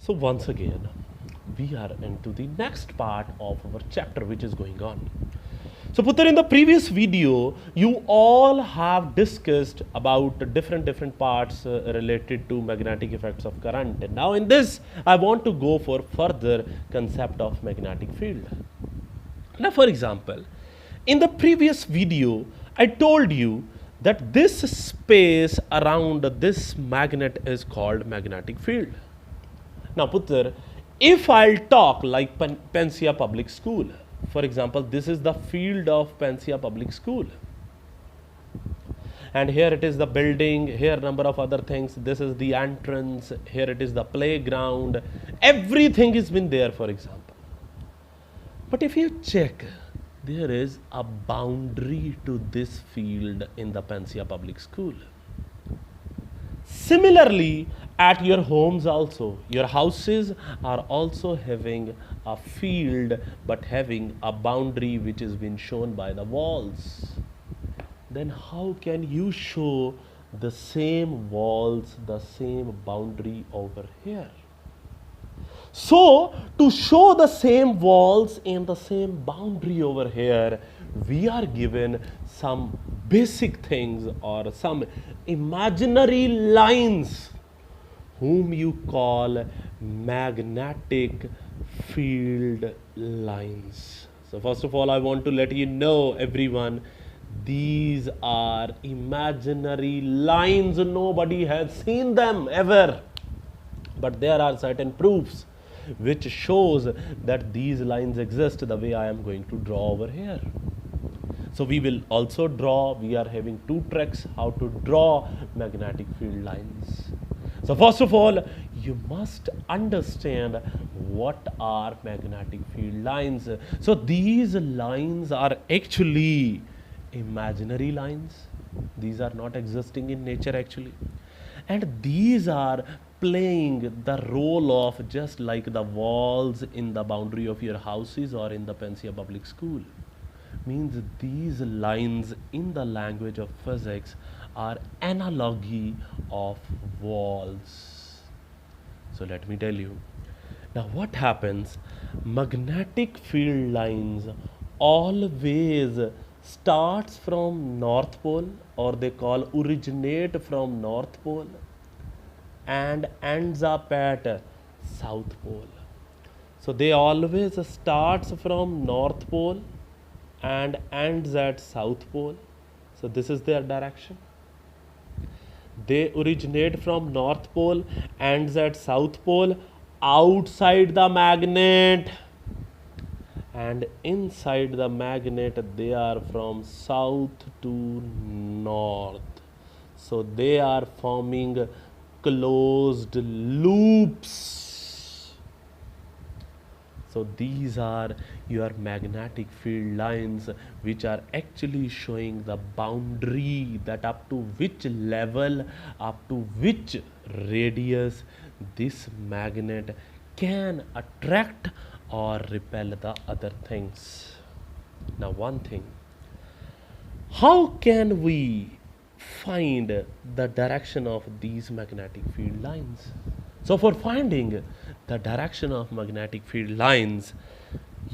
So once again, we are into the next part of our chapter which is going on. So Putter, in the previous video, you all have discussed about different parts related to magnetic effects of current. And now in this, I want to go for further concept of magnetic field. Now, for example, in the previous video, I told you that this space around this magnet is called magnetic field. Now, Putter, if I'll talk like Pensia Public School, for example, this is the field of Pensia Public School. And here it is the building, here number of other things, this is the entrance, here it is the playground, everything has been there, for example. But if you check, there is a boundary to this field in the Pensia Public School. Similarly, at your homes also, your houses are also having a field but having a boundary which has been shown by the walls. Then how can you show the same walls, the same boundary over here? So, to show the same walls and the same boundary over here, we are given some basic things or some imaginary lines whom you call magnetic field lines. So first of all, I want to let you know, everyone, these are imaginary lines. Nobody has seen them ever. But there are certain proofs which shows that these lines exist the way I am going to draw over here. So we will also draw, we are having two tricks how to draw magnetic field lines. So first of all, you must understand what are magnetic field lines. So these lines are actually imaginary lines. These are not existing in nature actually. And these are playing the role of just like the walls in the boundary of your houses or in the Pensia Public School. Means these lines in the language of physics are analogy of walls. So let me tell you. Now what happens? Magnetic field lines always starts from North Pole, or they call originate from North Pole and ends up at South Pole. So they always starts from North Pole and ends at South Pole. So this is their direction. They originate from North Pole, ends at South Pole, outside the magnet, and inside the magnet they are from south to north. So they are forming closed loops. So these are your magnetic field lines which are actually showing the boundary, that up to which level, up to which radius this magnet can attract or repel the other things. Now one thing, how can we find the direction of these magnetic field lines? So for finding the direction of magnetic field lines,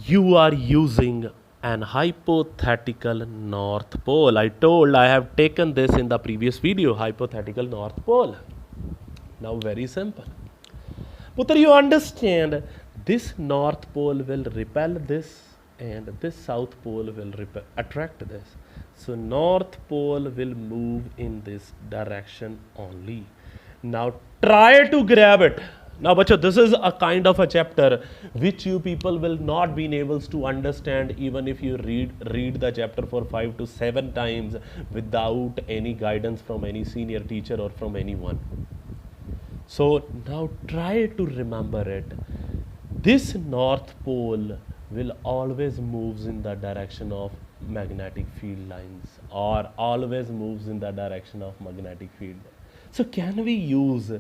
you are using an hypothetical North Pole. I have taken this in the previous video, hypothetical North Pole. Now very simple. Putter, you understand this North Pole will repel this and this South Pole will attract this. So North Pole will move in this direction only. Now try to grab it. Now bacha, this is a kind of a chapter which you people will not be able to understand even if you read the chapter for 5 to 7 times without any guidance from any senior teacher or from anyone. So now try to remember it. This North Pole will always moves in the direction of magnetic field lines, or always moves in the direction of magnetic field. So can we use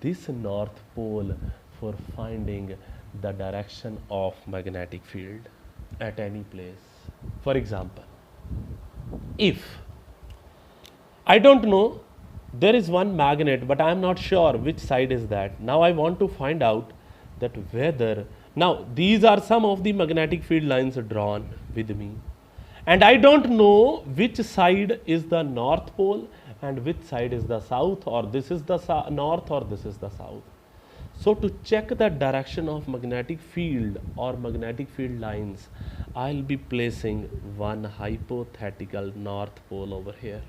this North Pole for finding the direction of magnetic field at any place? For example, if I don't know, there is one magnet but I am not sure which side is that. Now I want to find out that whether, now these are some of the magnetic field lines drawn with me, and I don't know which side is the north pole and which side is the south, or this is the north or this is the south. So to check the direction of magnetic field or magnetic field lines, I'll be placing one hypothetical north pole over here.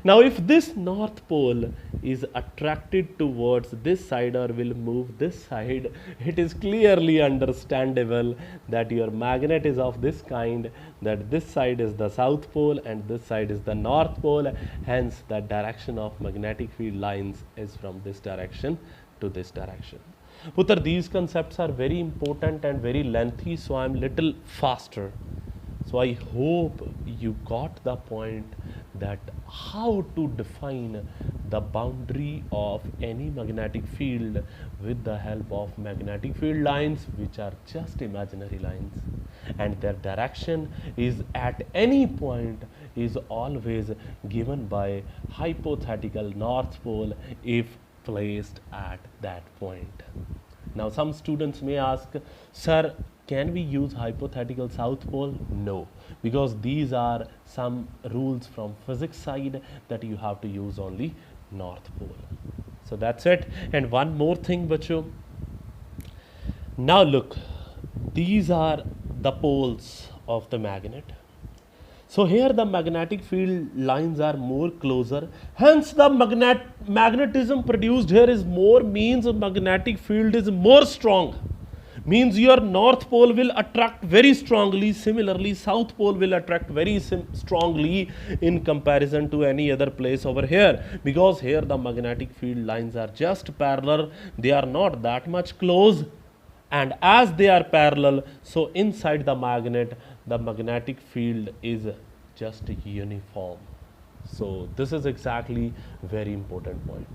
Now if this north pole is attracted towards this side or will move this side, it is clearly understandable that your magnet is of this kind, that this side is the south pole and this side is the north pole, hence the direction of magnetic field lines is from this direction to this direction. Putter, these concepts are very important and very lengthy, so I am little faster. So I hope you got the point that how to define the boundary of any magnetic field with the help of magnetic field lines, which are just imaginary lines, and their direction is at any point is always given by hypothetical north pole if placed at that point. Now some students may ask, sir, can we use hypothetical south pole? No, because these are some rules from physics side that you have to use only north pole. So that's it. And one more thing, bacho. Now look, these are the poles of the magnet. So here the magnetic field lines are more closer, hence the magnetism produced here is more, means magnetic field is more strong, means your north pole will attract very strongly, similarly south pole will attract very strongly in comparison to any other place over here, because here the magnetic field lines are just parallel, they are not that much close, and as they are parallel, so inside the magnetic field is just uniform. So this is exactly very important point.